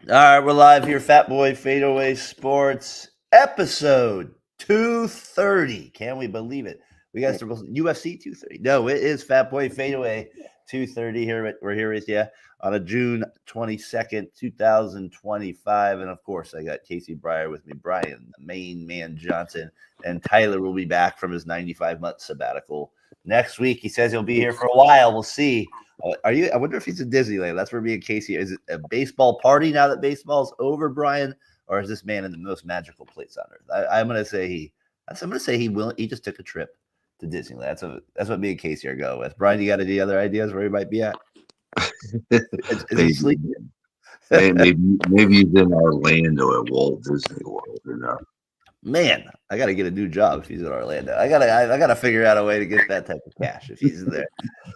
All right, we're live here. Fatboy FadeAway Sports episode 230. Can we believe it? We got some UFC 230. No, it is Fatboy FadeAway 230 here. We're here with you on a June 22nd, 2025. And of course, I got Casey Breyer with me, Brian, the main man Johnson, and Tyler will be back from his 95-month sabbatical next week. He says he'll be here for a while. We'll see. Are you? I wonder if he's in Disneyland. That's where me and Casey. Is it a baseball party now that baseball's over, Brian, or is this man in the most magical place on earth? I'm gonna say he. I'm gonna say he will. He just took a trip to Disneyland. That's what me and Casey are going with. Brian, you got any other ideas where he might be at? Is he maybe, sleeping? maybe he's in Orlando at Walt Disney World. Man, I got to get a new job if he's in Orlando. I gotta figure out a way to get that type of cash if he's there.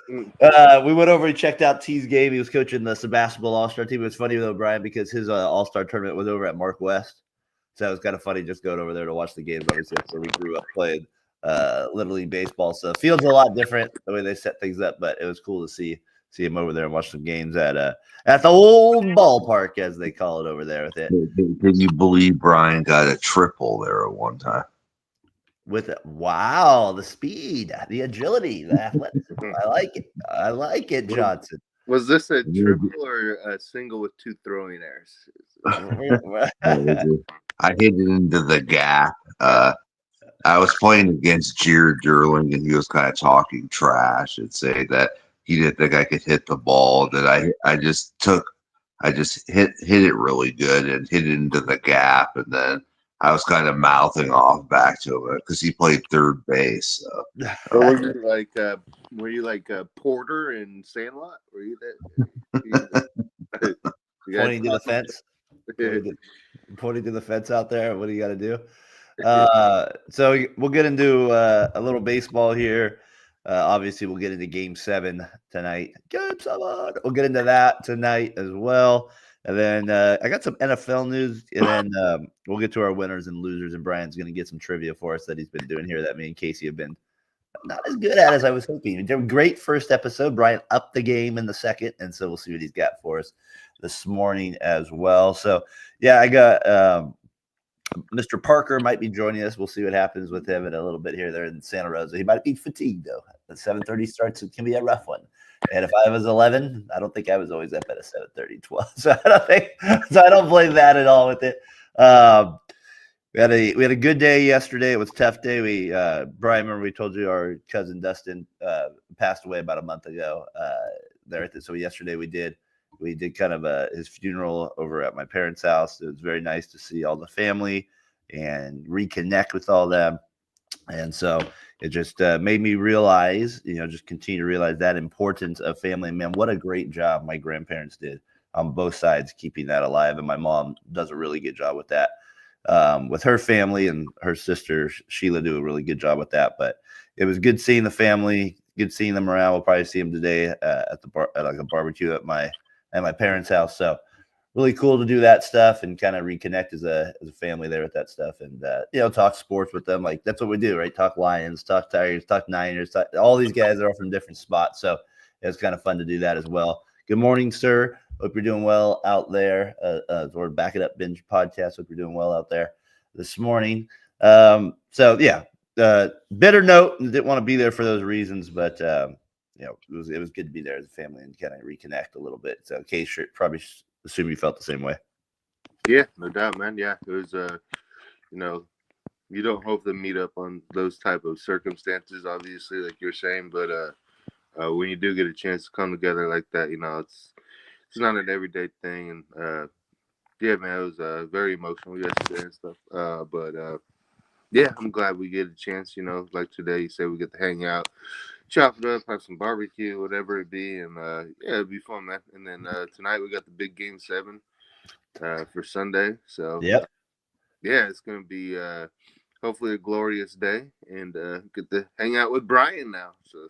We went over and checked out T's game. He was coaching the basketball All-Star team. It was funny though, Brian, because his All-Star tournament was over at Mark West, so it was kind of funny just going over there to watch the games. Obviously, that's where we grew up playing Little League baseball. So field's a lot different the way they set things up, but it was cool to see him over there and watch some games at the old ballpark, as they call it over there with it. Can you believe Brian got a triple there at one time? With it, wow, the speed, the agility, the athleticism. I like it, Johnson. Was this a triple or a single with two throwing errors? I hit it into the gap. I was playing against Jared Durling, and he was kind of talking trash and saying that he didn't think I could hit the ball. That I just hit it really good and hit it into the gap, and then I was kind of mouthing off back to him because he played third base. So. Or were you like Porter and Sandlot? Were you that? Pointing to the fence. Pointing to the fence out there. What do you got to do? So we'll get into a little baseball here. Obviously, we'll get into Game 7 tonight. Game 7. We'll get into that tonight as well. And then I got some NFL news, and then we'll get to our winners and losers. And Brian's going to get some trivia for us that he's been doing here that me and Casey have been not as good at as I was hoping. Great first episode. Brian upped the game in the second, and so we'll see what he's got for us this morning as well. So, yeah, I got Mr. Parker might be joining us. We'll see what happens with him in a little bit here. There in Santa Rosa. He might be fatigued, though. The 7:30 starts. It can be a rough one. And if I was 11, I don't think I was always up at a 7:30, 12. So I don't blame that at all with it. We had a good day yesterday. It was a tough day. Brian, remember we told you our cousin Dustin passed away about a month ago. So yesterday we did kind of his funeral over at my parents' house. It was very nice to see all the family and reconnect with all them. And so it just made me realize, just continue to realize that importance of family. Man, what a great job my grandparents did on both sides, keeping that alive. And my mom does a really good job with that. With her family, and her sister Sheila do a really good job with that. But it was good seeing the family, good seeing them around. We'll probably see them today at the bar, at like a barbecue at my parents' house. So really cool to do that stuff and kind of reconnect as a family there with that stuff, and talk sports with them. Like that's what we do, right? Talk Lions, talk Tigers, talk Niners. All these guys are all from different spots, so it's kind of fun to do that as well. Good morning, sir. Hope you're doing well out there. Or Back It Up Binge podcast. Hope you're doing well out there this morning. Bitter note. Didn't want to be there for those reasons, but it was good to be there as a family and kind of reconnect a little bit. So, Case, probably assume you felt the same way. Yeah, no doubt, man. Yeah, it was. You don't hope to meet up on those type of circumstances, obviously, like you're saying, but when you do get a chance to come together like that, it's not an everyday thing. And yeah, man, it was very emotional yesterday and stuff. But yeah, I'm glad we get a chance. Like today, you say we get to hang out, chop it up, have some barbecue, whatever it be, and yeah, it'd be fun, man. And then tonight we got the big Game 7 for Sunday. So yep, yeah, it's gonna be hopefully a glorious day, and get to hang out with Brian now. So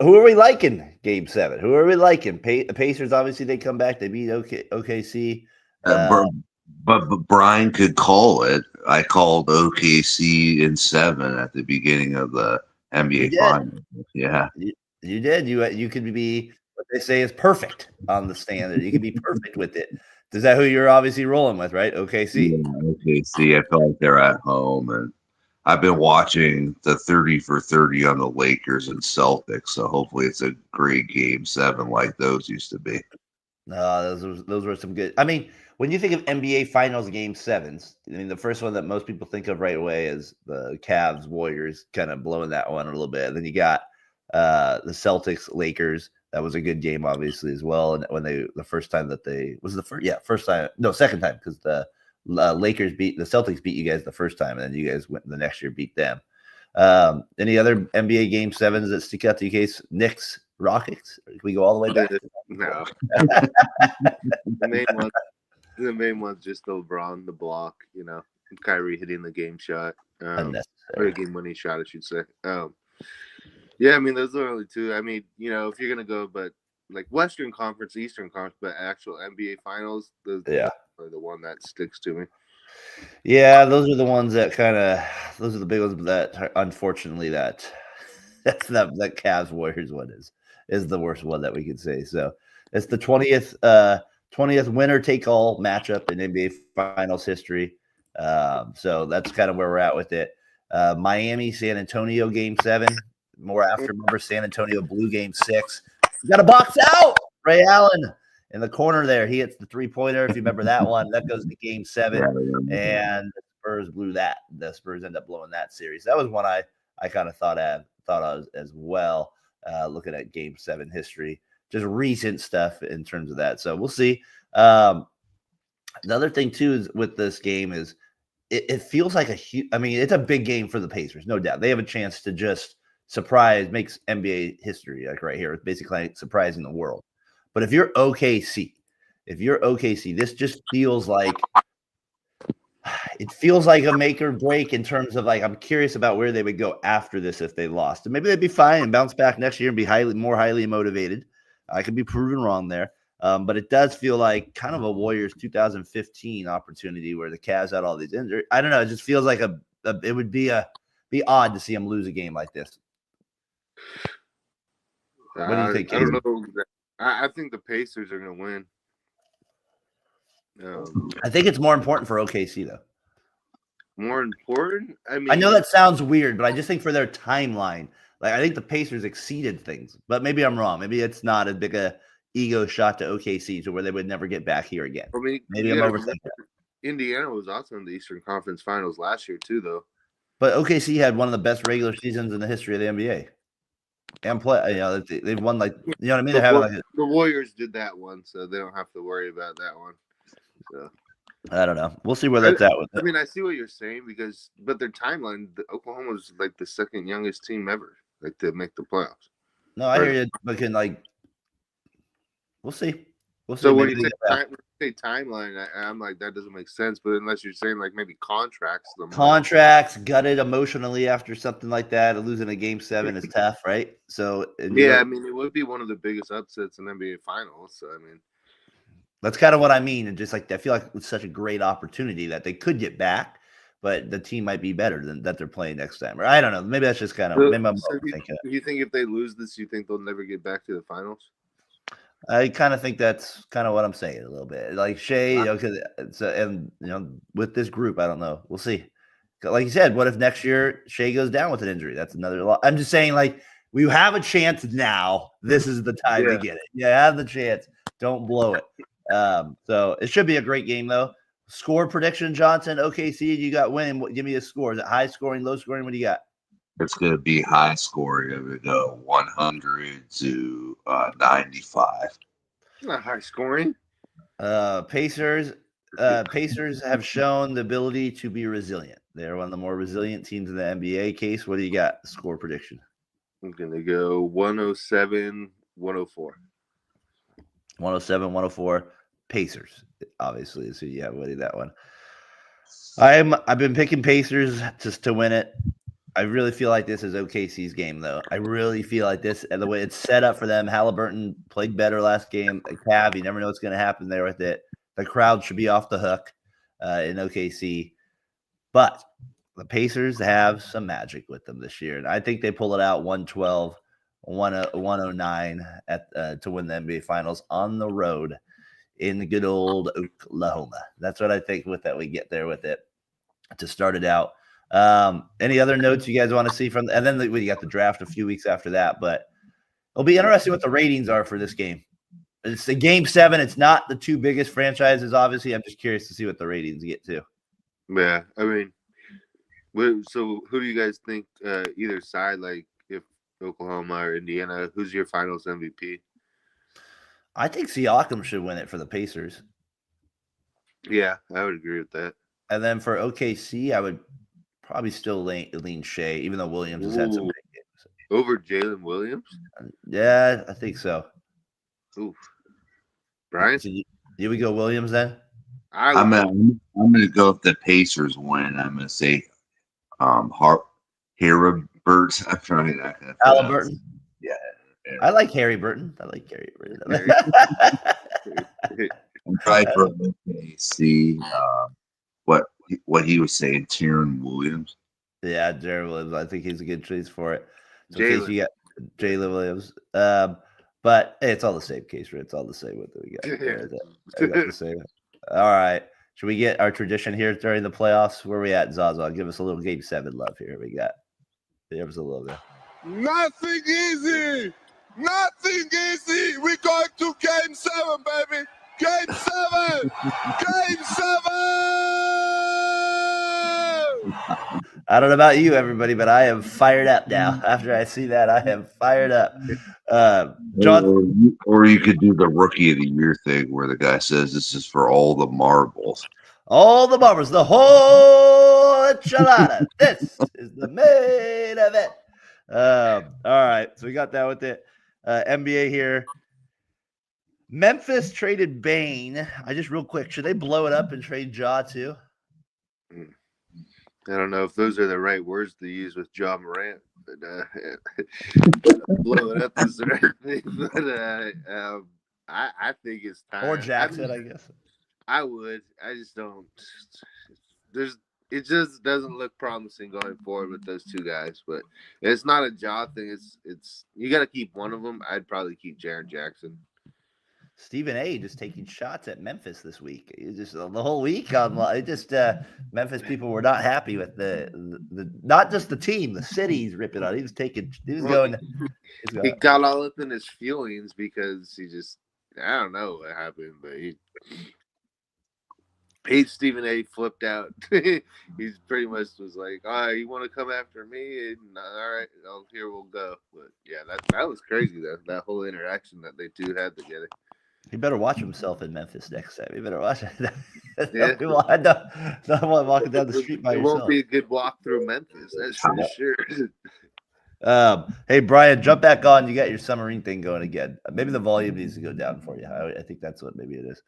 who are we liking? Game 7. Who are we liking? Pacers. Obviously, they come back. They beat OKC. But Brian could call it. I called OKC in 7 at the beginning of the NBA Finals. Yeah, you did. You could be. what they say is perfect on the standard. You can be perfect with it. Is that who you're obviously rolling with, right? OKC. Yeah, OKC. I feel like they're at home, and I've been watching the 30 for 30 on the Lakers and Celtics, so hopefully it's a great game 7 like those used to be. No, those were some good. I mean, when you think of NBA Finals Game 7s, I mean, the first one that most people think of right away is the Cavs Warriors, kind of blowing that one a little bit. And then you got the Celtics Lakers. That was a good game, obviously, as well. And when the first time that first time, no, second time, because the Lakers beat the Celtics beat you guys the first time, and then you guys went the next year beat them. Any other NBA Game 7s that stick out to you? Case Knicks Rockets? Can we go all the way back? No. The main one's just LeBron, the block, Kyrie hitting the game shot. Or a game winning shot, I should say. Yeah, I mean, those are only two. I mean, if you're gonna go, but like Western Conference, Eastern Conference, but actual NBA Finals, those are the one that sticks to me. Yeah, those are the ones that those are the big ones that unfortunately that Cavs Warriors one is the worst one that we could say. So it's the 20th winner take all matchup in NBA Finals history. So that's kind of where we're at with it. Miami, San Antonio Game 7. More after, remember San Antonio Blue Game 6. You got a box out. Ray Allen in the corner there. He hits the 3-pointer. If you remember that one, that goes to Game 7. And the Spurs blew that. The Spurs end up blowing that series. That was one I kind of thought of as well, looking at Game 7 history. Just recent stuff in terms of that. So we'll see. The other thing, too, is with this game is it feels like it's a big game for the Pacers, no doubt. They have a chance to just makes NBA history, like right here. It's basically like surprising the world. But if you're OKC, this just feels like a make or break in terms of I'm curious about where they would go after this if they lost. And maybe they'd be fine and bounce back next year and be more highly motivated. I could be proven wrong there. But it does feel like kind of a Warriors 2015 opportunity where the Cavs had all these injuries. I don't know. It just feels like it would be odd to see them lose a game like this. What do you think? I don't know. I think the Pacers are going to win. I think it's more important for OKC, though. More important? I mean, I know that sounds weird, but I just think for their timeline, I think the Pacers exceeded things. But maybe I'm wrong. Maybe it's not as big a ego shot to OKC to where they would never get back here again. I mean, maybe I'm overthinking it. Indiana was also in the Eastern Conference Finals last year, too, though. But OKC had one of the best regular seasons in the history of the NBA. And they've won what I mean. The Warriors did that one, so they don't have to worry about that one. So I don't know. We'll see where that's at with it. I mean, I see what you're saying but their timeline, Oklahoma was like the second youngest team ever, to make the playoffs. No, I hear you, but we'll see. So when you say timeline, I'm like, that doesn't make sense. But unless you're saying maybe contracts, gutted emotionally after something like that, losing a Game 7 is tough, right? So I mean, it would be one of the biggest upsets in NBA Finals. So I mean, that's kind of what I mean. And just I feel like it's such a great opportunity that they could get back, but the team might be better than that they're playing next time. Or I don't know. Maybe that's just kind of. You think if they lose this, you think they'll never get back to the finals? I kind of think that's kind of what I'm saying a little bit. Like Shea, with this group, I don't know. We'll see. Like you said, what if next year Shea goes down with an injury? That's another lot. I'm just saying, we have a chance now. This is the time to get it. Yeah, have the chance. Don't blow it. So it should be a great game, though. Score prediction, Johnson. OKC, you got winning. Give me a score. Is it high scoring, low scoring? What do you got? It's going to be high scoring. I'm going to go 100 to 95. It's not high scoring. Pacers have shown the ability to be resilient. They're one of the more resilient teams in the NBA. Case, what do you got? Score prediction. I'm going to go 107, 104. 107, 104. Pacers, obviously, is who you have winning that one. I've been picking Pacers just to win it. I really feel like this is OKC's game, though. I really feel like this, and the way it's set up for them. Halliburton played better last game. Cav, you never know what's going to happen there with it. The crowd should be off the hook in OKC. But the Pacers have some magic with them this year, and I think they pull it out 112, 109 to win the NBA Finals on the road in the good old Oklahoma. That's what I think with that we get there with it to start it out. Any other notes you guys want to see from? And then we got the draft a few weeks after that, but it'll be interesting what the ratings are for this game. It's the game 7. It's not the two biggest franchises, obviously. I'm just curious to see what the ratings get to. Yeah, I mean, so who do you guys think either side, like if Oklahoma or Indiana, who's your Finals MVP? I think Siakam should win it for the Pacers. Yeah, I would agree with that. And then for OKC, I would probably still lean Shea, even though Williams has had some big games. Over Jalen Williams? Yeah, I think so. Oof. Brian? So you would go Williams then? I'm gonna go if the Pacers win. I'm gonna say Haribert. I'm trying not to Halliburton. Yeah. I like Harry Burton. I like Harry Burton. I'm probably for OKC. What he was saying, Tyron Williams. Yeah, Jared Williams. I think he's a good choice for it. So in Jalen. case you got Jalen Williams. But hey, it's all the same case, right? It's all the same. What do we got? I got the same. All right. Should we get our tradition here during the playoffs? Where are we at, Zaza? Give us a little game 7 love here. We got. Give us a little bit. Nothing easy. Nothing easy. We're going to game 7, baby. Game 7. Game 7. I don't know about you, everybody, but I am fired up now. After I see that, I am fired up. John, or you could do the Rookie of the Year thing where the guy says this is for all the marbles. All the marbles, the whole enchilada. This is the main event. All right, so we got that with it. NBA here. Memphis traded Bane. I just real quick, should they blow it up and trade Ja too? I don't know if those are the right words to use with Ja Morant, but blow it up is the right thing. But I think it's time. Or Jackson, I guess. I would. I just don't. It just doesn't look promising going forward with those two guys. But it's not a Ja thing. It's you got to keep one of them. I'd probably keep Jaren Jackson. Stephen A. just taking shots at Memphis this week. Just the whole week online. Memphis people were not happy with the not just the team, the city's ripping on. He was going. He got all up in his feelings because I don't know what happened, but Stephen A. flipped out. He's pretty much was like, "Oh, you want to come after me? And, all right, here we'll go." But yeah, that was crazy though. That whole interaction that they two had together. He better watch himself in Memphis next time. You better watch it. Yeah. Not walking down the street by yourself. It won't be a good walk through Memphis, that's for sure. Hey, Brian, jump back on. You got your submarine thing going again. Maybe the volume needs to go down for you. I think that's what maybe it is.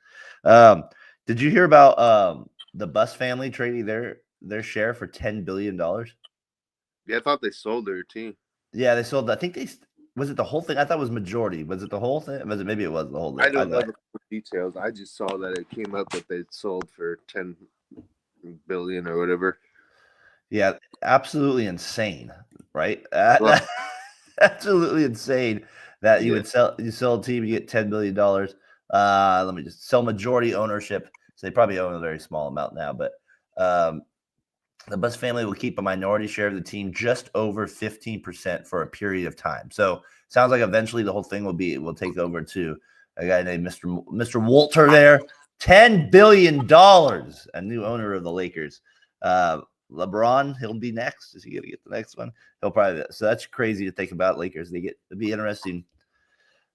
Did you hear about the Bus family trading their share for $10 billion? Yeah, I thought they sold their team. Yeah, they sold. I think was it the whole thing? I thought it was majority. Was it the whole thing? Maybe it was the whole thing. I don't know the details. I just saw that it came up that they sold for $10 billion or whatever. Yeah, absolutely insane, right? Well, absolutely insane that you would sell a team, you get $10 billion. Let me just sell majority ownership. So they probably own a very small amount now, but the Bus family will keep a minority share of the team just over 15% for a period of time. So sounds like eventually the whole thing will take over to a guy named Mr. Walter there. $10 billion, a new owner of the Lakers. LeBron, he'll be next. Is he going to get the next one? He'll probably. So that's crazy to think about. Lakers, it'd be interesting.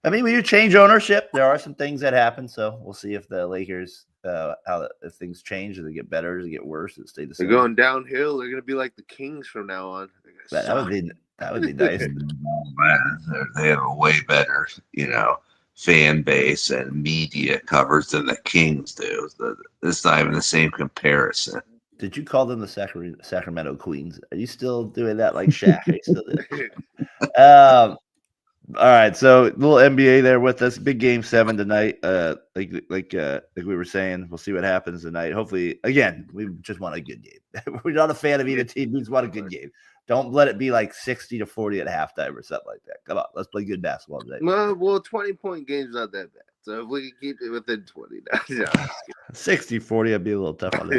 I mean, when you change ownership, there are some things that happen. So we'll see if the Lakers, if things change, or they get better, or they get worse, or stay the same. They're going downhill. They're going to be like the Kings from now on. That would be nice. They have a way better, fan base and media coverage than the Kings do. It's not even the same comparison. Did you call them the Sacramento Queens? Are you still doing that like Shaq? Are you still doing All right, so little NBA there with us. Big game 7 tonight. Like we were saying, we'll see what happens tonight. Hopefully, again, we just want a good game. We're not a fan of either team. We just want a good game. Don't let it be like 60-40 at halftime or something like that. Come on, let's play good basketball today. Well, 20-point game's not that bad. So if we can keep it within 20, 60-40, I'd be a little tough on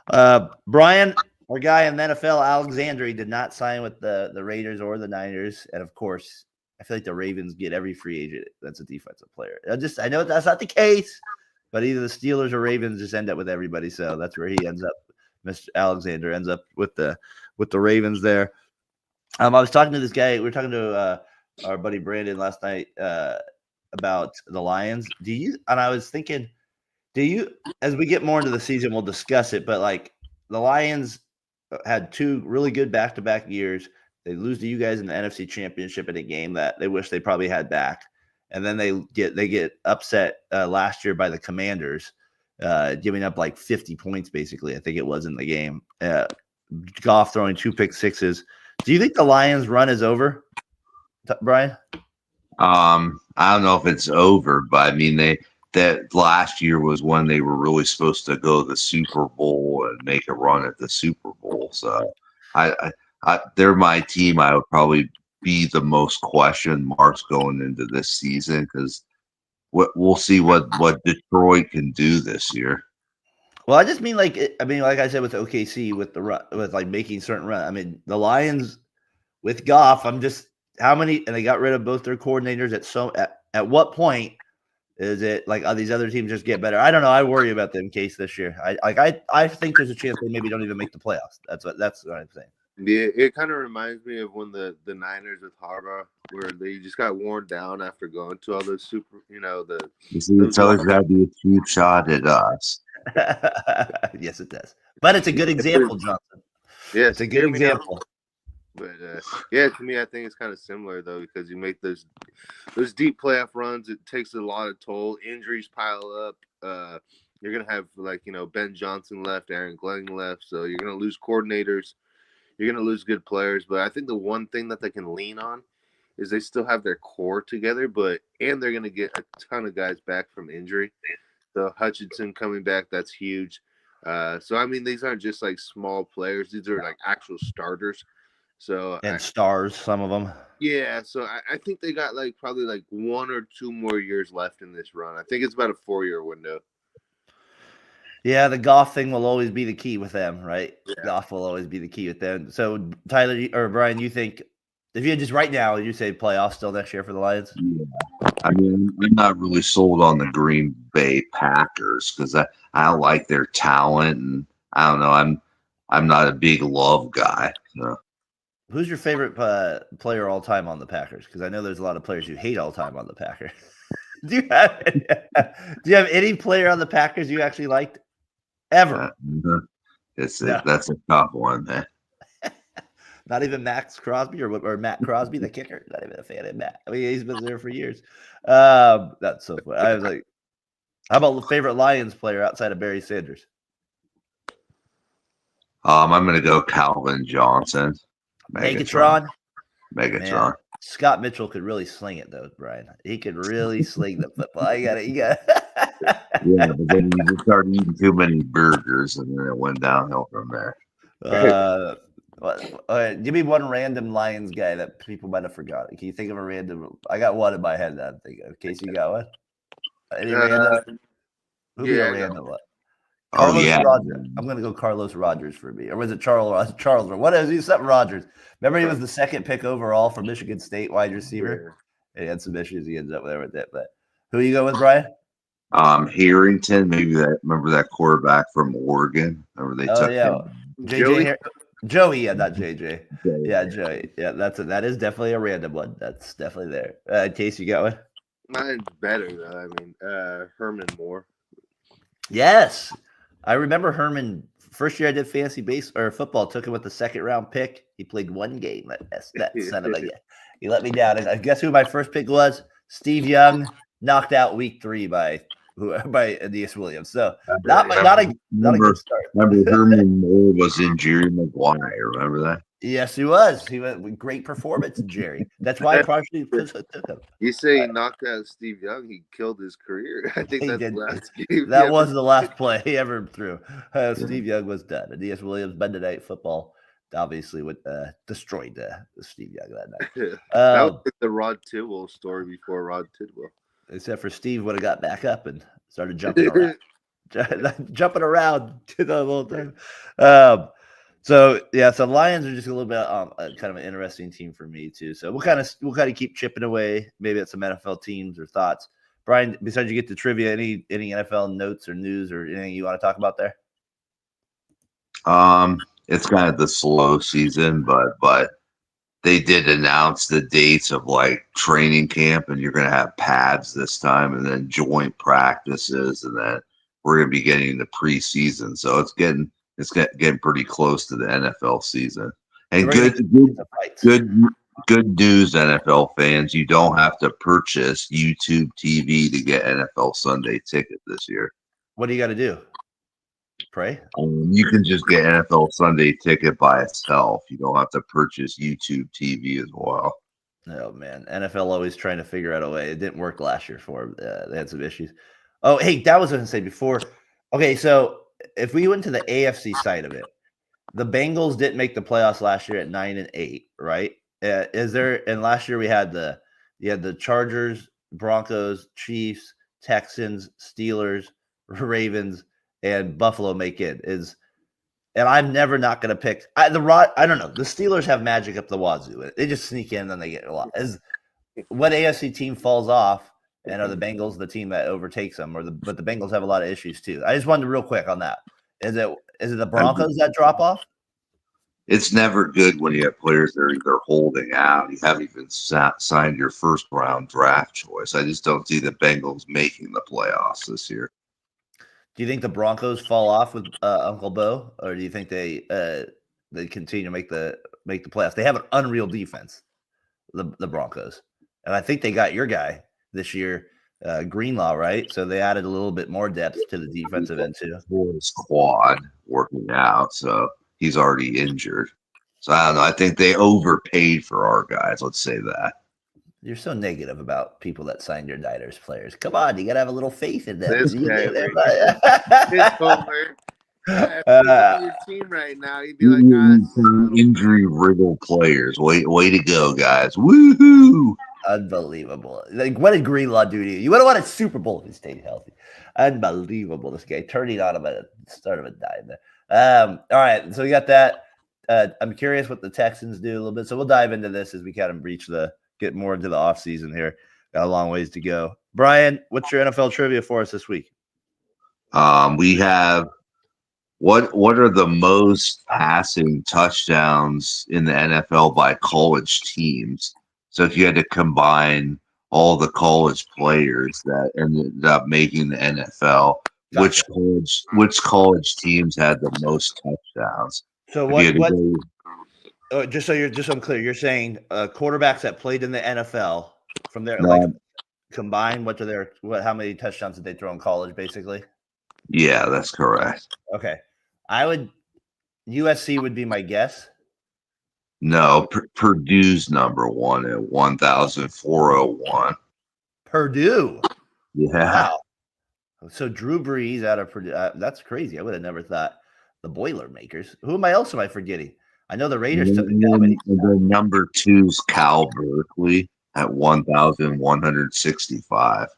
that. Brian, our guy in the NFL, Alexandre, did not sign with the Raiders or the Niners, and of course, I feel like the Ravens get every free agent that's a defensive player. I know that's not the case, but either the Steelers or Ravens just end up with everybody. So that's where he ends up. Mr. Alexander ends up with the Ravens there. I was talking to this guy. We were talking to our buddy Brandon last night about the Lions. And I was thinking, as we get more into the season, we'll discuss it. But like the Lions had 2 really good back-to-back years. They lose to you guys in the NFC Championship in a game that they wish they probably had back, and then they get upset last year by the Commanders, giving up like 50 points basically. I think it was in the game. Goff throwing 2 pick sixes. Do you think the Lions' run is over, Brian? I don't know if it's over, but I mean that last year was when they were really supposed to go to the Super Bowl and make a run at the Super Bowl. So they're my team. I would probably be the most question marks going into this season because we'll see what Detroit can do this year. Well, I just mean like I said with OKC with the run, with like making certain run. I mean the Lions with Goff. How many, and they got rid of both their coordinators at what point is it like these other teams just get better? I don't know. I worry about them case this year. I think there's a chance they maybe don't even make the playoffs. That's what I'm saying. Yeah, it kind of reminds me of when the Niners with Harbaugh, where they just got worn down after going to all those super, It's always got to be a cheap shot at us. Yes, it does. But it's a good example, Johnson. Yeah, it's a good example. But to me, I think it's kind of similar though, because you make those deep playoff runs. It takes a lot of toll. Injuries pile up. You're gonna have Ben Johnson left, Aaron Glenn left, so you're gonna lose coordinators. You're going to lose good players, but I think the one thing that they can lean on is they still have their core together, and they're going to get a ton of guys back from injury. So Hutchinson coming back, that's huge. So, I mean, these aren't just like small players. These are like actual starters. So stars, some of them. Yeah, so I think they got probably 1 or 2 more years left in this run. I think it's about a 4-year window. Yeah, the Goff thing will always be the key with them, right? Yeah. Goff will always be the key with them. So, Tyler or Brian, you think if you just right now, you say playoffs still next year for the Lions? Yeah. I mean, I'm not really sold on the Green Bay Packers because I don't like their talent, and I don't know. I'm not a big Love guy. So. Who's your favorite player all time on the Packers? Because I know there's a lot of players you hate all time on the Packers. Do you have any player on the Packers you actually liked? Ever? That's a tough one, man. Not even Max Crosby or Matt Crosby, the kicker. Not even a fan of Matt. I mean, he's been there for years. That's so funny. I was like, how about the favorite Lions player outside of Barry Sanders? I'm gonna go Calvin Johnson. Megatron. Man, Scott Mitchell could really sling it though, Brian. He could really sling the football. You got it. Yeah, but then you just started eating too many burgers, and then it went downhill from there. Give me one random Lions guy that people might have forgotten. Can you think of a random? I got one in my head that I'm thinking of. Casey, you got one? Any random? Who'd be a random one? Carlos Rogers. I'm going to go Carlos Rogers for me. Or was it Charles? What is he? Something Rogers. Remember he was the second pick overall for Michigan State wide receiver? Yeah. He had some issues. He ended up there with that. But who you go with, Brian? Harrington. Maybe remember that quarterback from Oregon? Remember they took him? Joey, yeah, not JJ. Yeah, Joey. Yeah, that is definitely a random one. That's definitely there. In case you got one. Mine's better though. I mean, Herman Moore. Yes. I remember Herman first year I did fantasy base or football, took him with the 2nd round pick. He played 1 game. That son of a guy. He let me down. And guess who my first pick was? Steve Young, knocked out week 3 by by Aeneas Williams. So Remember, not a good start. remember Herman Moore was in Jerry Maguire. Remember that? Yes, he was. He went with great performance, Jerry. That's why I partially took him. You say he knocked out Steve Young, he killed his career. I think He that's did. the last game. That was the last play he ever threw. Steve Young was done. Aeneas Williams, Monday Night Football, obviously destroyed Steve Young that night. That was like the Rod Tidwell story before Rod Tidwell. Except for Steve would have got back up and started jumping around. Jumping around the whole time. So Lions are just a little bit kind of an interesting team for me too. So we'll kind of keep chipping away, maybe at some NFL teams or thoughts. Brian, besides you get to trivia, any NFL notes or news or anything you want to talk about there? It's kind of the slow season, but they did announce the dates of like training camp, and you're going to have pads this time, and then joint practices, and then we're going to be getting the preseason. So it's getting pretty close to the NFL season. And good news, NFL fans. You don't have to purchase YouTube TV to get NFL Sunday ticket this year. What do you got to do? Pray? You can just get NFL Sunday ticket by itself. You don't have to purchase YouTube TV as well. Oh, man. NFL always trying to figure out a way. It didn't work last year for them. They had some issues. Oh, hey, that was what I was going to say before. Okay, so if we went to the AFC side of it, the Bengals didn't make the playoffs last year at 9-8, right? And last year you had the Chargers, Broncos, Chiefs, Texans, Steelers, Ravens, and Buffalo make it. And I'm never not going to pick I don't know. The Steelers have magic up the wazoo. They just sneak in and they get a lot. What AFC team falls off, and are the Bengals the team that overtakes them, but the Bengals have a lot of issues too. I just wanted real quick on that. Is it the Broncos that drop off? It's never good when you have players that are either holding out. You haven't even signed your first round draft choice. I just don't see the Bengals making the playoffs this year. Do you think the Broncos fall off with Uncle Bo, or do you think they continue to make the playoffs? They have an unreal defense, the Broncos, and I think they got your guy this year, Greenlaw, right? So they added a little bit more depth to the defensive end too. His quad working out, so he's already injured. So I don't know. I think they overpaid for our guys. Let's say that. You're so negative about people that signed your Niners players. Come on, you gotta have a little faith in them. This guy, your team right now, you'd be like, injury riddled players. Way to go, guys! Woohoo! Unbelievable. Like, what did Greenlaw do to you? You would have won a Super Bowl if he stayed healthy. Unbelievable. This guy turning on him at the start of a dime there. All right, so we got that. I'm curious what the Texans do a little bit. So we'll dive into this as we kind of get more into the offseason here. Got a long ways to go. Brian, what's your NFL trivia for us this week? We have what are the most passing touchdowns in the NFL by college teams? So if you had to combine all the college players that ended up making the NFL, gotcha. which college teams had the most touchdowns? So just so I'm clear, you're saying quarterbacks that played in the NFL from there, combined, how many touchdowns did they throw in college, basically? Yeah, that's correct. Okay. USC would be my guess. No, Purdue's number one at 1,401. Purdue? Yeah. Wow. So Drew Brees out of Purdue. That's crazy. I would have never thought the Boilermakers. Who else am I forgetting? I know the Raiders took it down. The number two's Cal Berkeley at 1,165.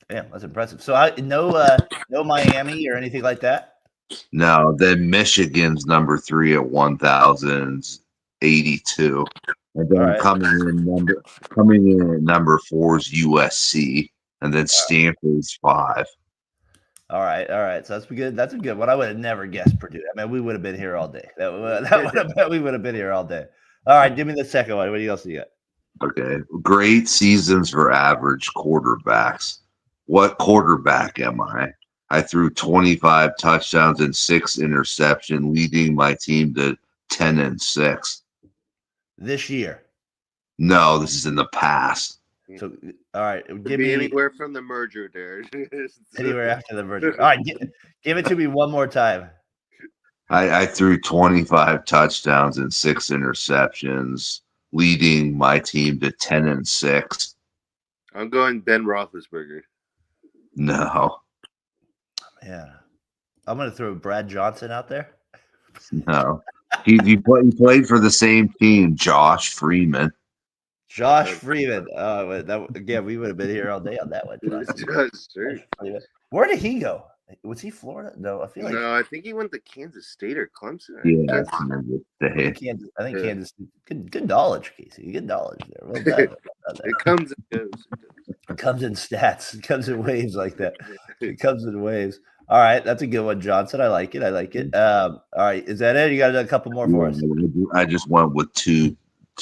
Damn, that's impressive. So no Miami or anything like that? No, then Michigan's number 3 at 1,082. And then coming in at number 4 is USC, and then Stanford's 5. All right. So that's good. That's a good one. I would have never guessed Purdue. I mean, we would have been here all day. We would have been here all day. All right, give me the second one. What else do you got? Okay, great seasons for average quarterbacks. What quarterback am I? I threw 25 touchdowns and 6 interceptions, leading my team to 10-6. This year? No, this is in the past. So, all right, Could give be me anywhere from the merger there. anywhere after the merger. All right, give it to me one more time. I threw 25 touchdowns and 6 interceptions, leading my team to 10-6. I'm going Ben Roethlisberger. No, Yeah, I'm gonna throw Brad Johnson out there. no. He played for the same team, Josh Freeman. Josh Freeman. Again, we would have been here all day on that one. Sure. Where did he go? Was he Florida? No, I feel like No, I think he went to Kansas State or Clemson. Yeah, Kansas. I think Kansas. Good knowledge, Casey. Good knowledge there. Well done. It comes and goes. It comes in stats. It comes in waves like that. It comes in waves. All right, that's a good one, Johnson. I like it. All right, is that it? You got a couple more for us? I just went with two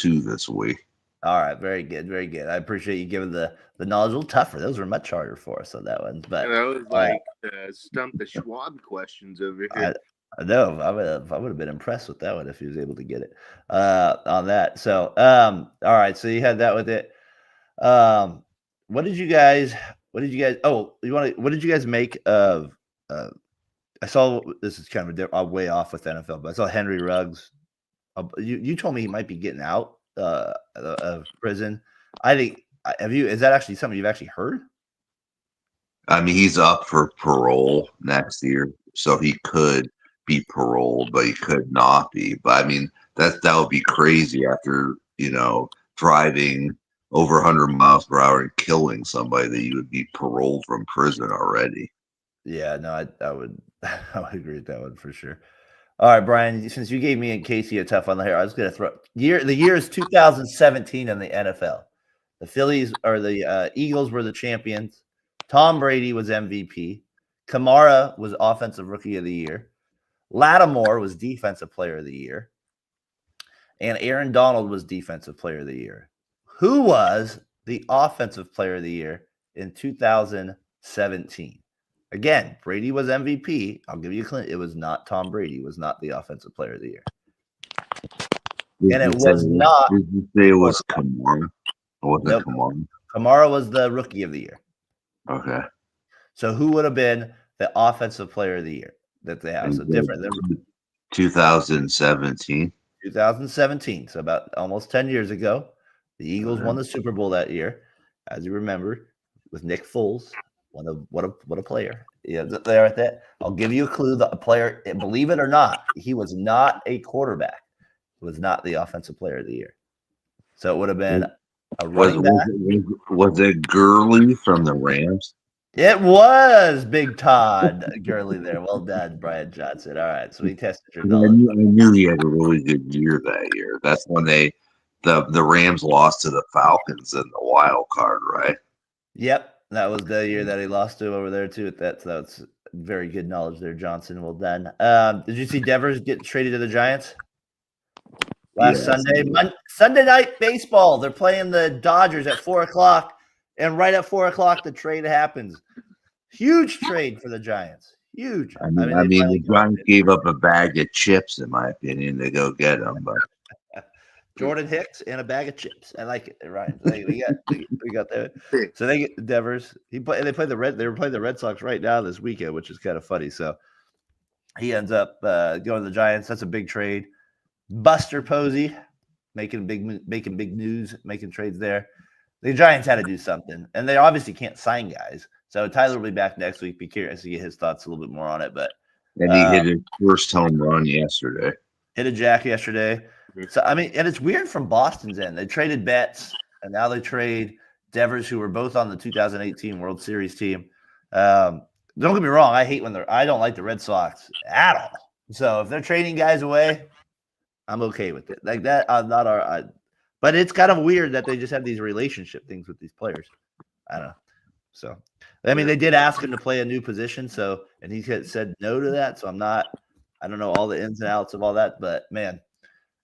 this week. All right, very good, very good. I appreciate you giving the knowledge. A little tougher. Those were much harder for us on that one. But and I was like, stump the Schwab questions over here. I know. I would have been impressed with that one if he was able to get it on that. So, all right. So you had that with it. What did you guys? Oh, what did you guys make of? I saw this is kind of a way off with NFL, but I saw Henry Ruggs. You told me he might be getting out of prison. I think. Is that actually something you've actually heard? I mean, he's up for parole next year, so he could be paroled, but he could not be. But I mean, that would be crazy after driving over 100 miles per hour and killing somebody that you would be paroled from prison already. Yeah, no, I would agree with that one for sure. All right, Brian, since you gave me and Casey a tough one here, I was going to throw the year is 2017 in the NFL. The Phillies or the Eagles were the champions. Tom Brady was MVP. Kamara was Offensive Rookie of the Year. Lattimore was Defensive Player of the Year. And Aaron Donald was Defensive Player of the Year. Who was the Offensive Player of the Year in 2017? Again, Brady was MVP. I'll give you a clue. It was not Tom Brady. It was not the Offensive Player of the Year. And it was not. Did you say it was Kamara? Or was it Kamara? Kamara was the Rookie of the Year. Okay. So who would have been the Offensive Player of the Year that they have? So different than 2017. 2017. So about almost 10 years ago, the Eagles won the Super Bowl that year, as you remember, with Nick Foles. What a player. Yeah, there at that. I'll give you a clue. The player, believe it or not, he was not a quarterback. He was not the Offensive Player of the Year. So it would have been a running back. Was it Gurley from the Rams? It was Big Todd Gurley there. Well done, Brian Johnson. All right, so we tested your knowledge. I knew he had a really good year that year. That's when the Rams lost to the Falcons in the wild card, right? Yep, that was the year that he lost to over there too. That's very good knowledge there, Johnson. Well done. Did you see Devers get traded to the Giants last Sunday? Sunday night baseball. They're playing the Dodgers at 4:00. And right at 4:00, the trade happens. Huge trade for the Giants. Huge. I mean the Giants gave up a bag of chips, in my opinion, to go get them. But Jordan Hicks and a bag of chips. I like it, Ryan. We got that. So they get Devers. They were playing the Red Sox right now this weekend, which is kind of funny. So he ends up going to the Giants. That's a big trade. Buster Posey making big news, making trades there. The Giants had to do something, and they obviously can't sign guys. So Tyler will be back next week. Be curious to get his thoughts a little bit more on it. But and he hit his first home run yesterday. Hit a jack yesterday. So I mean, and it's weird from Boston's end. They traded Betts, and now they trade Devers, who were both on the 2018 World Series team. Don't get me wrong. I don't like the Red Sox at all. So if they're trading guys away, I'm okay with it. Like that, but it's kind of weird that they just have these relationship things with these players. I don't know. So, I mean, they did ask him to play a new position. So, and he said no to that. So I don't know all the ins and outs of all that. But man,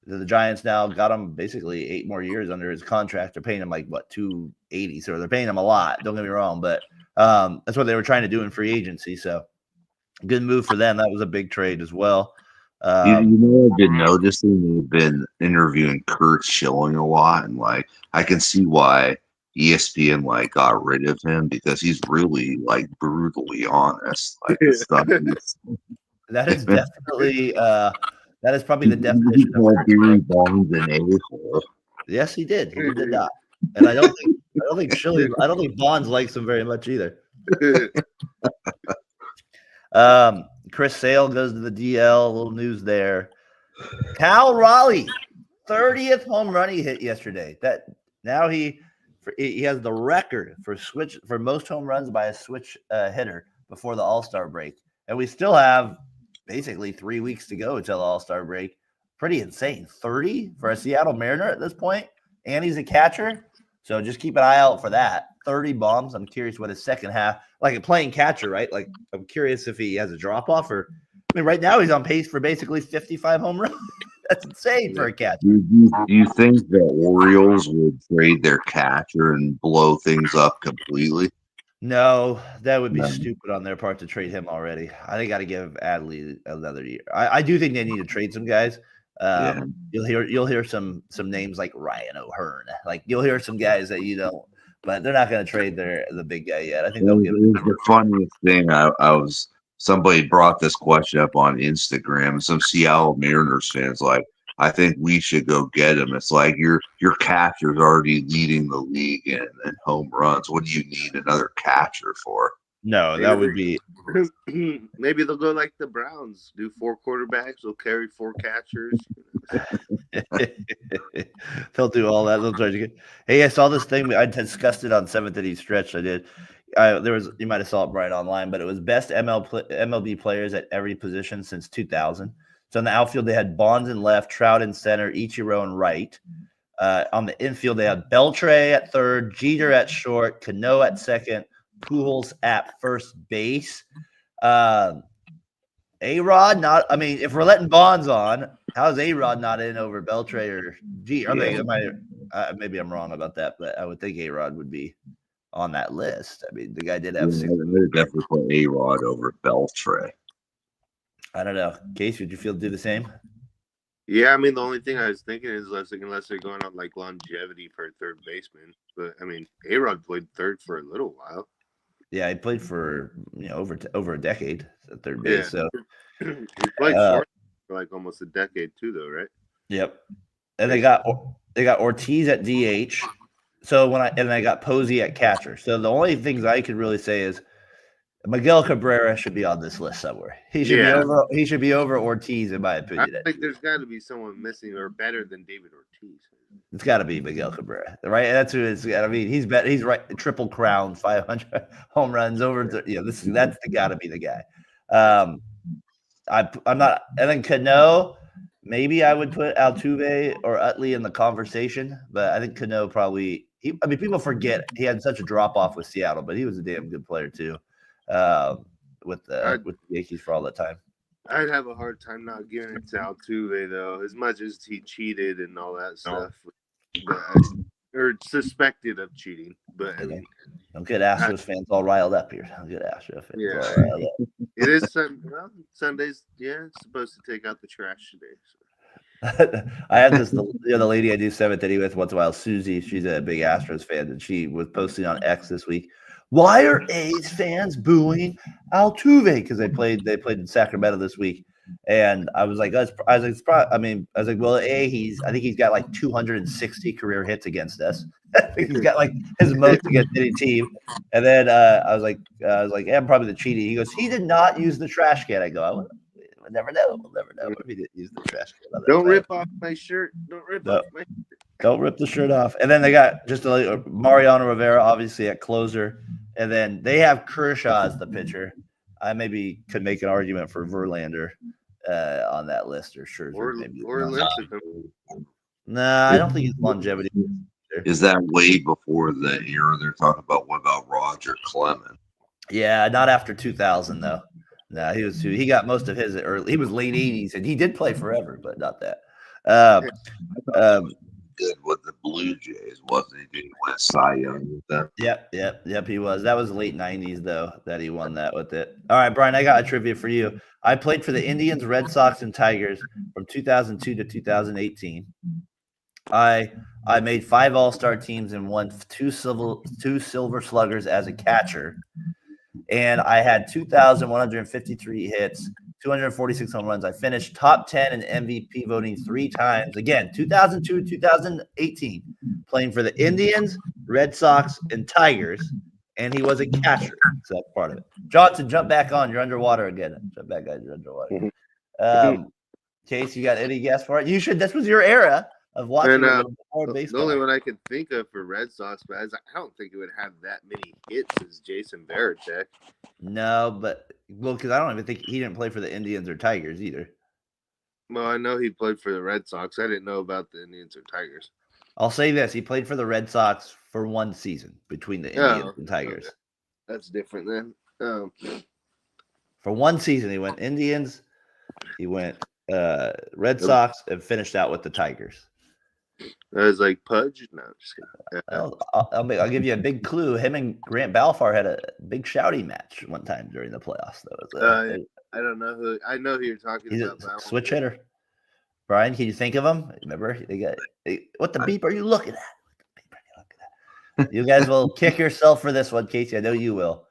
the Giants now got him basically 8 more years under his contract. They're paying him like $280. So they're paying him a lot. Don't get me wrong. But that's what they were trying to do in free agency. So good move for them. That was a big trade as well. I've been noticing they've been interviewing Kurt Schilling a lot, and like I can see why ESPN like got rid of him because he's really like brutally honest. Like the stuff That is definitely that is probably the he definition of called Chris. Barry Bonds an a-hole. Yes, he did. He did not. And I don't think Bonds likes him very much either. Chris Sale goes to the DL. A little news there. Cal Raleigh, 30th home run he hit yesterday. That now he has the record for most home runs by a switch hitter before the All-Star break. And we still have basically 3 weeks to go until the All-Star break. Pretty insane. 30 for a Seattle Mariner at this point. And he's a catcher. So just keep an eye out for that. 30 bombs. I'm curious what his second half, like a playing catcher, right? Like I'm curious if he has a drop off or I mean, right now he's on pace for basically 55 home runs. That's insane for a catcher. Do you think the Orioles would trade their catcher and blow things up completely? No, that would be stupid on their part to trade him already. I think got to give Adley another year. I do think they need to trade some guys. You'll hear some names like Ryan O'Hearn. Like you'll hear some guys that you don't, but they're not going to trade the big guy yet. I think they'll give him. The funniest thing. Somebody brought this question up on Instagram, and some Seattle Mariners fans like, I think we should go get him. It's like your catcher's already leading the league in home runs. What do you need another catcher for? No, that would be maybe they'll go like the Browns, do 4 quarterbacks, they'll carry 4 catchers. They'll do all that. They'll try to get. Hey, I saw this thing. I discussed it on 7th inning stretch. I did. There was you might have saw it right online, but it was best MLB players at every position since 2000. So in the outfield, they had Bonds in left, Trout in center, Ichiro in right. On the infield, they had Beltre at third, Jeter at short, Cano at second, Pujols at first base. A-Rod not. I mean, if we're letting Bonds on, how's A-Rod not in over Beltre or Jeter? Maybe I'm wrong about that, but I would think A-Rod would be on that list. I mean, the guy did have 6. They're definitely put A-Rod over Beltre. I don't know. Case, would you feel do the same? Yeah, I mean, the only thing I was thinking is unless they're going on like longevity for a third baseman. But I mean, A-Rod played third for a little while. Yeah, he played for over a decade at third base. Yeah. So he played short for like almost a decade too, though, right? Yep. And they got Ortiz at DH. So I got Posey at catcher. So the only things I could really say is Miguel Cabrera should be on this list somewhere. He should be over Ortiz, in my opinion. I think there's got to be someone missing or better than David Ortiz. It's got to be Miguel Cabrera, right? That's who it's. I mean, he's right. Triple crown, 500 home runs over. That's got to be the guy. I'm not. And then Cano, maybe I would put Altuve or Utley in the conversation, but I think Cano probably. People forget he had such a drop off with Seattle, but he was a damn good player too. With the Yankees for all that time. I'd have a hard time not giving it to Altuve though, as much as he cheated and all that stuff, or suspected of cheating. But don't get Astros fans all riled up here. Don't get Astros fans all riled up. It is Sundays. Yeah, it's supposed to take out the trash today. So. I have the lady I do 7th inning with once in a while, Susie. She's a big Astros fan, and she was posting on X this week. Why are A's fans booing Altuve? Because they played in Sacramento this week, and I was like, well, I think he's got like 260 career hits against us. He's got like his most against any team. And then I was like, yeah, I'm probably the cheating. He goes, he did not use the trash can. I go, we'll never know. We'll never know if he didn't use the trash can. Don't rip off my shirt. Don't rip the shirt off. And then they got just Mariano Rivera, obviously at closer. And then they have Kershaw as the pitcher. I maybe could make an argument for Verlander on that list, or Scherzer. Nah, I don't think he's longevity. Is that way before the era they're talking about? What about Roger Clemens? Yeah, not after 2000 though. No, he got most of his early. He was late 80s, and he did play forever, but not that. Good with the Blue Jays, wasn't he? Did he win Cy Young with them? Yep, he was. That was late 90s, though, that he won that with it. All right, Brian, I got a trivia for you. I played for the Indians, Red Sox, and Tigers from 2002 to 2018. I made 5 all-star teams and won two silver sluggers as a catcher. And I had 2,153 hits, 246 home runs. I finished top 10 in MVP voting 3 times. Again, 2002, 2018, playing for the Indians, Red Sox, and Tigers. And he was a catcher. So that's part of it. Johnson, jump back on. You're underwater again. Jump back on. You're underwater. Case, you got any guess for it? You should. This was your era of watching a little bit more baseball. The only one I can think of for Red Sox, but I don't think it would have that many hits as Jason Varitek. No, but because I don't even think he didn't play for the Indians or Tigers either. Well, I know he played for the Red Sox. I didn't know about the Indians or Tigers. I'll say this: he played for the Red Sox for 1 season between the Indians and Tigers. Okay. That's different then. For 1 season, he went Indians, he went Red Sox, and finished out with the Tigers. I was like Pudge. No, just kidding. I'll give you a big clue. Him and Grant Balfour had a big shouting match one time during the playoffs. Though I don't know who. I know who you're talking he's about. A switch hitter. Brian, can you think of him? Remember, what the beep are you looking at? You guys will kick yourself for this one, Casey. I know you will.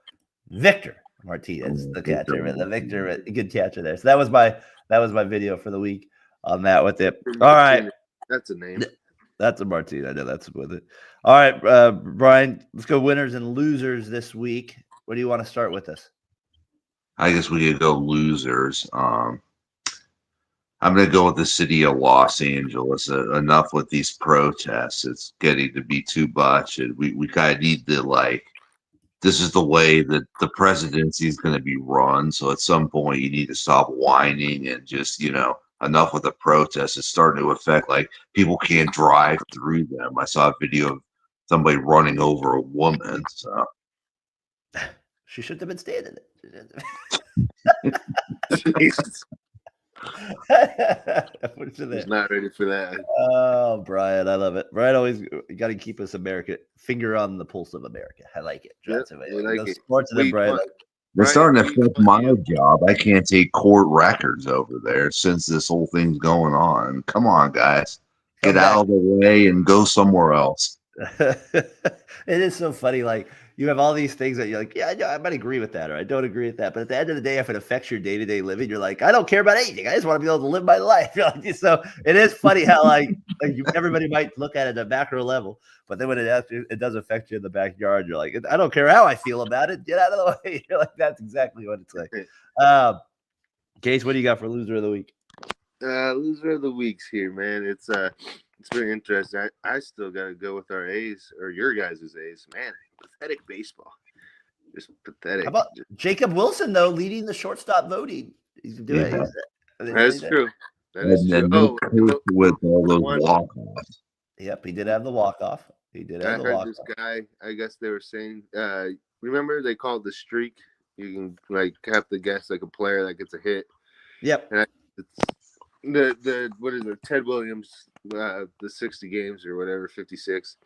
Victor Martinez, the catcher, the Victor, good catcher there. So that was my video for the week on that with it. All right, that's a name. That's a Martinez. I know that's with it. All right, Brian, let's go winners and losers this week. What do you want to start with us? I guess we could go losers. I'm going to go with the city of Los Angeles. Enough with these protests. It's getting to be too much. And we kind of need to, this is the way that the presidency is going to be run. So at some point, you need to stop whining and just, enough with the protests. It's starting to affect, people can't drive through them. I saw a video of somebody running over a woman. So she shouldn't have been standing there. Jesus. He's not ready for that. Oh, Brian, I love it. Brian always got to keep us finger on the pulse of America. I like it. Johnson, sports of Brian. They're starting to affect my job. I can't take court records over there since this whole thing's going on. Come on, guys, get out of the way and go somewhere else. It is so funny. You have all these things that you're like, yeah, I might agree with that, or I don't agree with that. But at the end of the day, if it affects your day-to-day living, you're like, I don't care about anything. I just want to be able to live my life. So it is funny how everybody might look at it at a macro level, but then when it does affect you in the backyard, you're like, I don't care how I feel about it. Get out of the way. You're like, that's exactly what it's like. Case, what do you got for loser of the week? Loser of the week's here, man. It's very interesting. I still got to go with our A's or your guys' A's, man. Pathetic baseball, just pathetic. How about Jacob Wilson though, leading the shortstop voting? He's doing it. That's true. That is true. With all those walk-offs. Yep, he did have the walk-off. I heard this guy. I guess they were saying. Remember they called the streak. You can have to guess a player that gets a hit. Yep. And it's the what is it? Ted Williams, the 60 games or whatever, 56.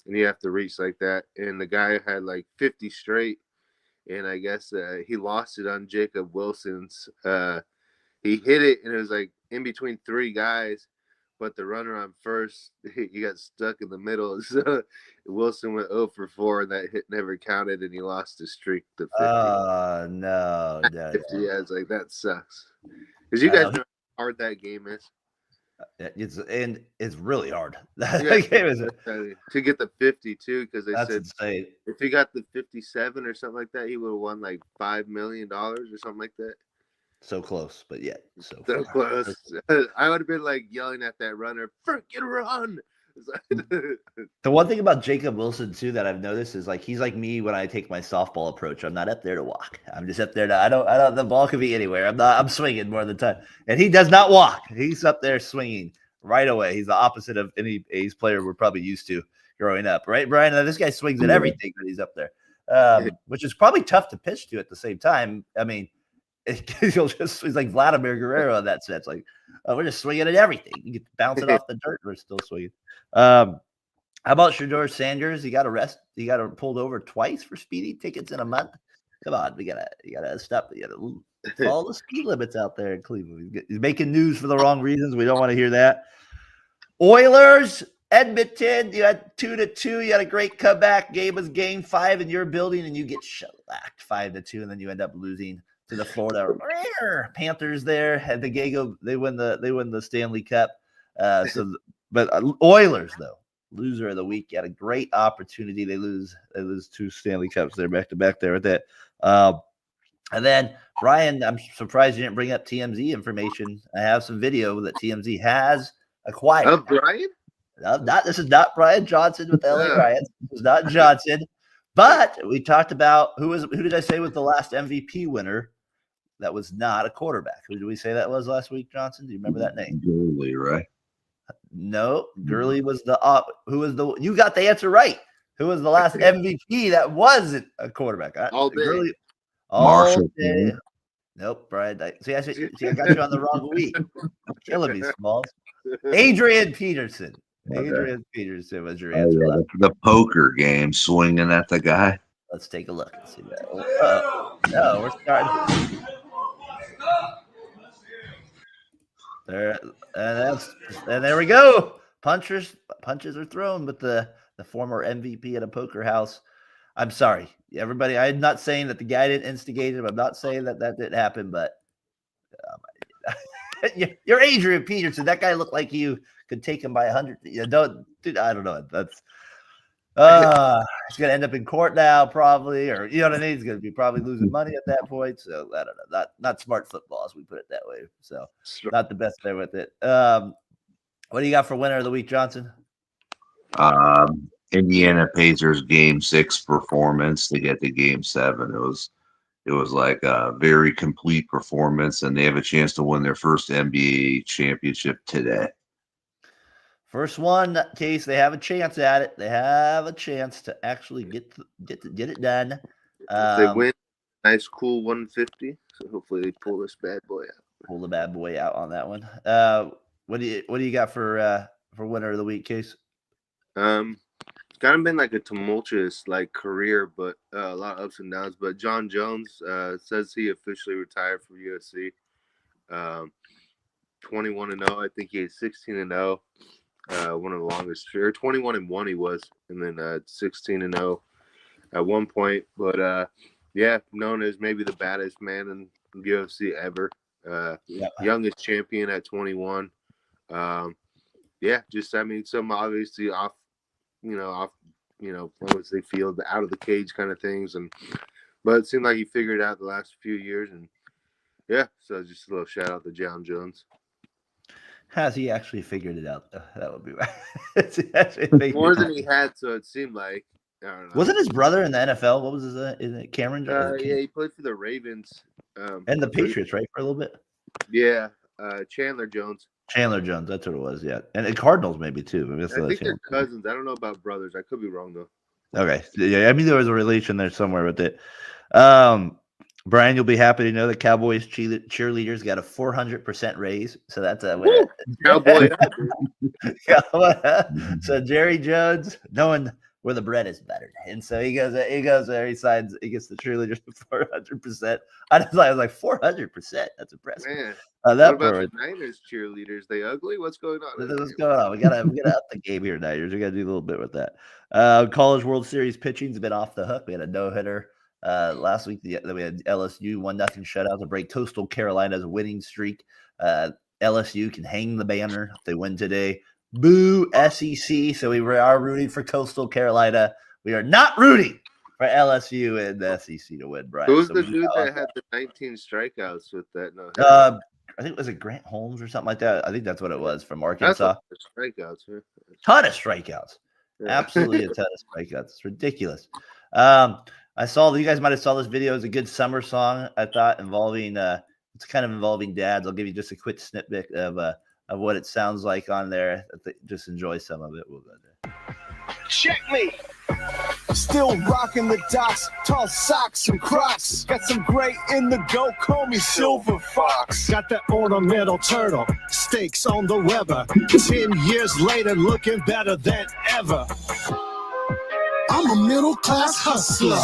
And you have to reach like that. And the guy had 50 straight. And I guess he lost it on Jacob Wilson's. He hit it, and it was in between 3 guys. But the runner on first, he got stuck in the middle. So Wilson went 0 for 4, and that hit never counted, and he lost his streak to 50. Oh, no. 50, yeah, it's that sucks. Because you guys know how hard that game is. It's really hard. To get the 50 too, because they said insane. If he got the 57 or something like that, he would have won $5 million or something like that. So close, but yet so close. I would have been yelling at that runner, "Freaking run!" The one thing about Jacob Wilson too that I've noticed is he's like me when I take my softball approach. I'm not up there to walk. I'm just up there to I don't the ball could be anywhere. I'm swinging more of the time. And he does not walk. He's up there swinging right away. He's the opposite of any A's player we're probably used to growing up, right, Brian? Now, this guy swings at everything when he's up there. Which is probably tough to pitch to at the same time. I mean, he's like Vladimir Guerrero in that sense. We're just swinging at everything. You get bouncing off the dirt. We're still swinging. How about Shedeur Sanders? He got arrested. He got pulled over twice for speeding tickets in a month. Come on, you gotta stop. You gotta follow the speed limits out there in Cleveland. He's making news for the wrong reasons. We don't want to hear that. Oilers Edmonton, you had 2-2. You had a great comeback. Game was game 5 in your building, and you get shellacked 5-2, and then you end up losing to the Florida Panthers there. And the Gago, they win the Stanley Cup. But Oilers, though, loser of the week, had a great opportunity. They lose 2 Stanley Cups there back to back there with that. And then, Brian, I'm surprised you didn't bring up TMZ information. I have some video that TMZ has acquired. Brian? This is not Brian Johnson with the LA Riots. This is not Johnson. But we talked about who did I say was the last MVP winner that was not a quarterback? Who did we say that was last week, Johnson? Do you remember that name? Gurley, right? No, Gurley was you got the answer right. Who was the last MVP that wasn't a quarterback? All day. Gurley, Marshall. Nope, Brian. I got you on the wrong week. Killing me, Smalls. Adrian Peterson. Adrian Peterson was your answer. The poker game, swinging at the guy. Let's take a look and see that. No, we're starting. There and there we go. Punches are thrown, but the former MVP at a poker house. I'm sorry, everybody. I'm not saying that the guy didn't instigate it. I'm not saying that didn't happen, but you're Adrian Peterson. That guy looked like you could take him by 100. Dude, I don't know. That's he's gonna end up in court now, probably, or you know what I mean. He's gonna be probably losing money at that point. So I don't know. Not smart football, as we put it that way. So not the best there with it. What do you got for winner of the week, Johnson? Indiana Pacers game 6 performance to get to game 7. It was like a very complete performance, and they have a chance to win their first NBA championship today. First one, Case. They have a chance at it. They have a chance to actually get it done. They win. Nice, cool 150. So hopefully they pull this bad boy out. Pull the bad boy out on that one. What do you got for winner of the week, Case? It's kind of been like a tumultuous career, but a lot of ups and downs. But John Jones says he officially retired from UFC. 21-0. I think he had 16-0. One of the longest, or 21-1 he was, and then 16-0 at one point. But known as maybe the baddest man in UFC ever. Youngest champion at 21. Some obviously off, once they feel out of the cage kind of things, but it seemed like he figured it out the last few years, and so just a little shout out to John Jones. Has he actually figured it out? That would be right. More than he had, so it seemed like. I don't know. Wasn't his brother in the NFL? What was his? Isn't it Cameron? He played for the Ravens and the Patriots, right, for a little bit. Yeah, Chandler Jones. Chandler Jones, that's what it was. Yeah, and the Cardinals maybe too. I think they're cousins. I don't know about brothers. I could be wrong though. Okay, yeah, I mean there was a relation there somewhere with it. Brian, you'll be happy to know the Cowboys cheerleaders got a 400% raise. So that's a win. Cowboy. So Jerry Jones, knowing where the bread is better, and so he goes there. He signs. He gets the cheerleaders 400%. I was like 400%. That's impressive. Man, what about the Niners cheerleaders? They ugly? What's going on? What's going on? We gotta up the game here, Niners. We gotta do a little bit with that. College World Series pitching's been off the hook. We had a no-hitter. Last week, we had LSU 1-0 shutout to break Coastal Carolina's winning streak. LSU can hang the banner if they win today. Boo SEC. So we are rooting for Coastal Carolina. We are not rooting for LSU and the SEC to win, Brian. Who's the dude that had the 19 strikeouts with that? No, I think was it Grant Holmes or something like that. I think that's what it was from Arkansas. That's strikeouts, man. Ton of strikeouts. Yeah. Absolutely a ton of strikeouts. It's ridiculous. I saw you guys might have saw this video. It's a good summer song, I thought, involving it's kind of involving dads. I'll give you just a quick snippet of what it sounds like on there. Just enjoy some of it. We'll go there. Check me. Still rocking the dots, tall socks and Crocs. Got some gray in the go, call me Silver Fox. Got that ornamental turtle, steaks on the Weber. 10 years later, looking better than ever. I'm a middle-class hustler.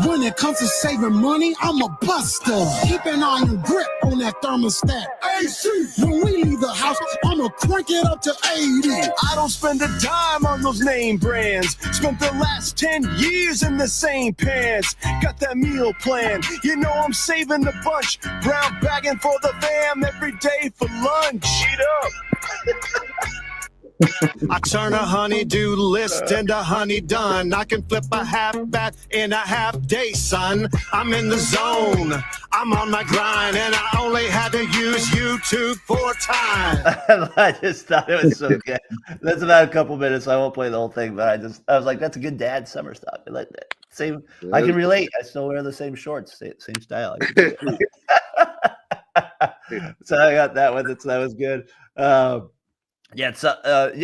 When it comes to saving money, I'm a buster. Keep an iron grip on that thermostat. AC. When we leave the house, I'ma crank it up to 80. I don't spend a dime on those name brands. Spent the last 10 years in the same pants. Got that meal plan. You know I'm saving the bunch. Brown bagging for the fam every day for lunch. Eat up. I turn a honey-do list into honey done. I can flip a half bat in a half day, son. I'm in the zone. I'm on my grind, and I only had to use YouTube 4 times. I just thought it was so good. That's about a couple minutes. So I won't play the whole thing, but I was like, that's a good dad summer stuff. I like that. Same. I can relate. I still wear the same shorts, same style. So I got that one. That was good. Yeah, so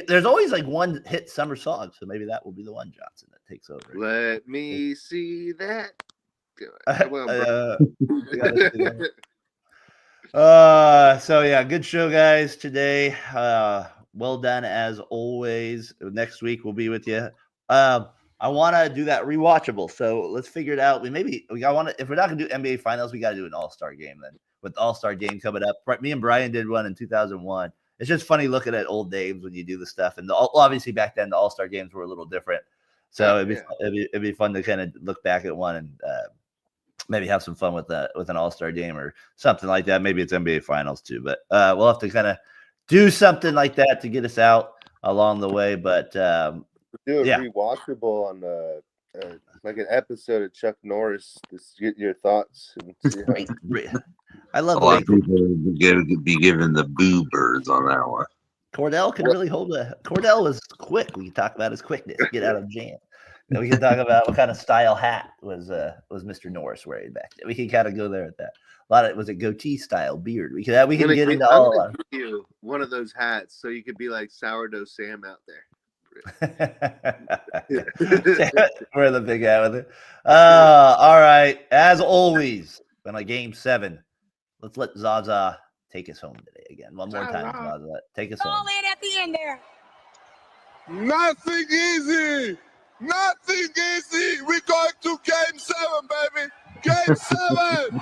there's always like one hit summer song, so maybe that will be the one, Johnson, that takes over. Let me see that. So yeah, good show, guys, today. Well done as always. Next week we'll be with you. I want to do that rewatchable, so let's figure it out. If we're not gonna do NBA Finals, we got to do an All-Star game then. With the All-Star game coming up, me and Brian did one in 2001. It's just funny looking at old names when you do the stuff, and obviously back then the All-Star games were a little different, so it'd be fun to kind of look back at one and maybe have some fun with an All-Star game or something like that. Maybe it's NBA Finals too, but we'll have to kind of do something like that to get us out along the way. But do a rewatchable on like an episode of Chuck Norris. Just get your thoughts. And see how... I love a lot of people would be given the boo birds on that one. Cordell can really hold Cordell was quick. We can talk about his quickness, get out of jam. We can talk about what kind of style hat was Mr. Norris wearing back then. We can kind of go there at that. A lot of was it goatee style beard. We can get into all of you one of those hats so you could be like Sourdough Sam out there. Wear the big hat with it. All right. As always, when Game 7. Let's let Zaza take us home today again. One more time, Zaza. Take us home. All in at the end there. Nothing easy. Nothing easy. We're going to Game 7, baby. Game 7.